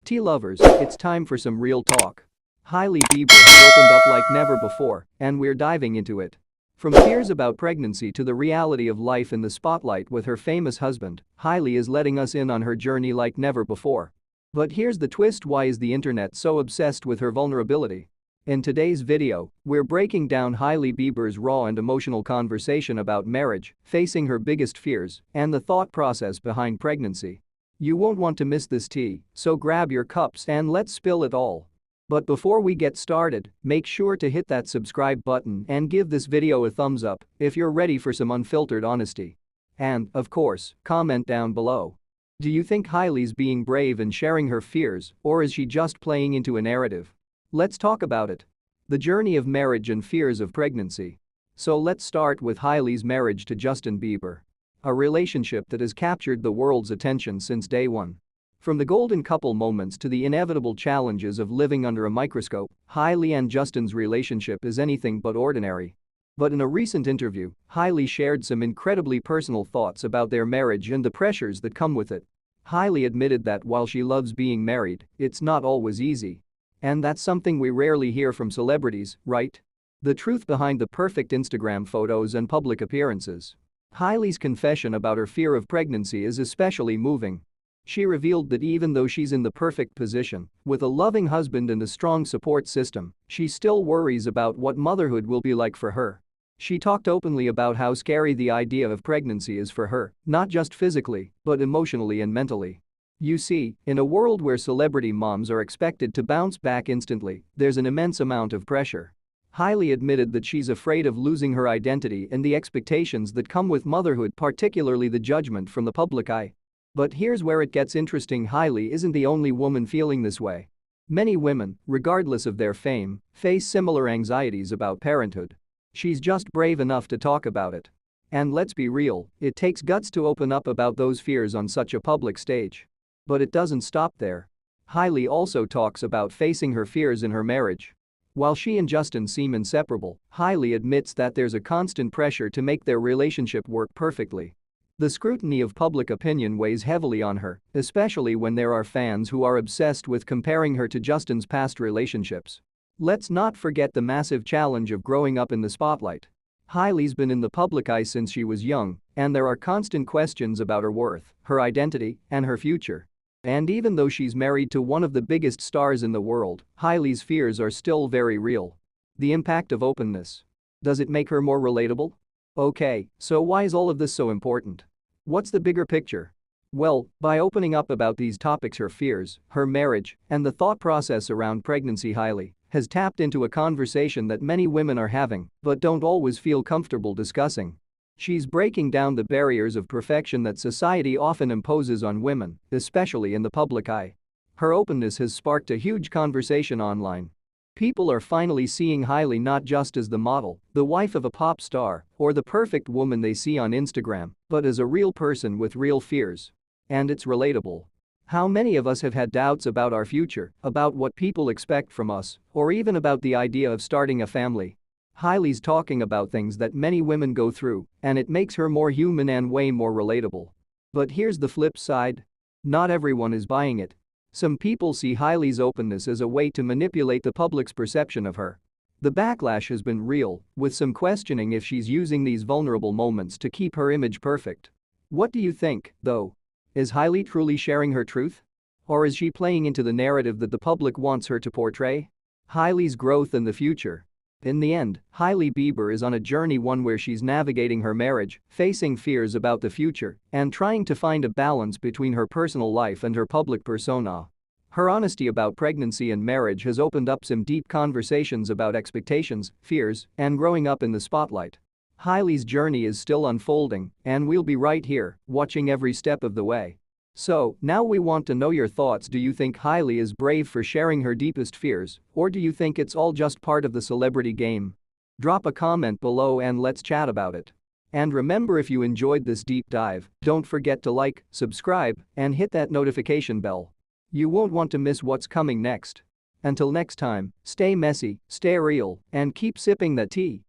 Tea lovers, it's time for some real talk. Hailey Bieber has opened up like never before, and we're diving into it. From fears about pregnancy to the reality of life in the spotlight with her famous husband, Hailey is letting us in on her journey like never before. But here's the twist: why is the internet so obsessed with her vulnerability? In today's video, we're breaking down Hailey Bieber's raw and emotional conversation about marriage, facing her biggest fears, and the thought process behind pregnancy. You won't want to miss this tea, so grab your cups and let's spill it all. But before we get started, make sure to hit that subscribe button and give this video a thumbs up if you're ready for some unfiltered honesty. And, of course, comment down below. Do you think Hailey's being brave and sharing her fears, or is she just playing into a narrative? Let's talk about it. The journey of marriage and fears of pregnancy. So let's start with Hailey's marriage to Justin Bieber. A relationship that has captured the world's attention since day one. From the golden couple moments to the inevitable challenges of living under a microscope, Hailey and Justin's relationship is anything but ordinary. But in a recent interview, Hailey shared some incredibly personal thoughts about their marriage and the pressures that come with it. Hailey admitted that while she loves being married, it's not always easy. And that's something we rarely hear from celebrities, right? The truth behind the perfect Instagram photos and public appearances. Hailey's confession about her fear of pregnancy is especially moving. She revealed that even though she's in the perfect position, with a loving husband and a strong support system, she still worries about what motherhood will be like for her. She talked openly about how scary the idea of pregnancy is for her, not just physically, but emotionally and mentally. You see, in a world where celebrity moms are expected to bounce back instantly, there's an immense amount of pressure. Hailey admitted that she's afraid of losing her identity and the expectations that come with motherhood, particularly the judgment from the public eye. But here's where it gets interesting: Hailey isn't the only woman feeling this way. Many women, regardless of their fame, face similar anxieties about parenthood. She's just brave enough to talk about it. And let's be real, it takes guts to open up about those fears on such a public stage. But it doesn't stop there. Hailey also talks about facing her fears in her marriage. While she and Justin seem inseparable, Hailey admits that there's a constant pressure to make their relationship work perfectly. The scrutiny of public opinion weighs heavily on her, especially when there are fans who are obsessed with comparing her to Justin's past relationships. Let's not forget the massive challenge of growing up in the spotlight. Hailey's been in the public eye since she was young, and there are constant questions about her worth, her identity, and her future. And even though she's married to one of the biggest stars in the world, Hailey's fears are still very real. The impact of openness. Does it make her more relatable? Okay, so why is all of this so important? What's the bigger picture? Well, by opening up about these topics, her fears, her marriage, and the thought process around pregnancy, Hailey has tapped into a conversation that many women are having but don't always feel comfortable discussing. She's breaking down the barriers of perfection that society often imposes on women, especially in the public eye. Her openness has sparked a huge conversation online. People are finally seeing Hailey not just as the model, the wife of a pop star, or the perfect woman they see on Instagram, but as a real person with real fears. And it's relatable. How many of us have had doubts about our future, about what people expect from us, or even about the idea of starting a family? Hailey's talking about things that many women go through, and it makes her more human and way more relatable. But here's the flip side. Not everyone is buying it. Some people see Hailey's openness as a way to manipulate the public's perception of her. The backlash has been real, with some questioning if she's using these vulnerable moments to keep her image perfect. What do you think, though? Is Hailey truly sharing her truth? Or is she playing into the narrative that the public wants her to portray? Hailey's growth and the future. In the end, Hailey Bieber is on a journey, one where she's navigating her marriage, facing fears about the future, and trying to find a balance between her personal life and her public persona. Her honesty about pregnancy and marriage has opened up some deep conversations about expectations, fears, and growing up in the spotlight. Hailey's journey is still unfolding, and we'll be right here, watching every step of the way. So, now we want to know your thoughts. Do you think Hailey is brave for sharing her deepest fears, or do you think it's all just part of the celebrity game? Drop a comment below and let's chat about it. And remember, if you enjoyed this deep dive, don't forget to like, subscribe, and hit that notification bell. You won't want to miss what's coming next. Until next time, stay messy, stay real, and keep sipping that tea.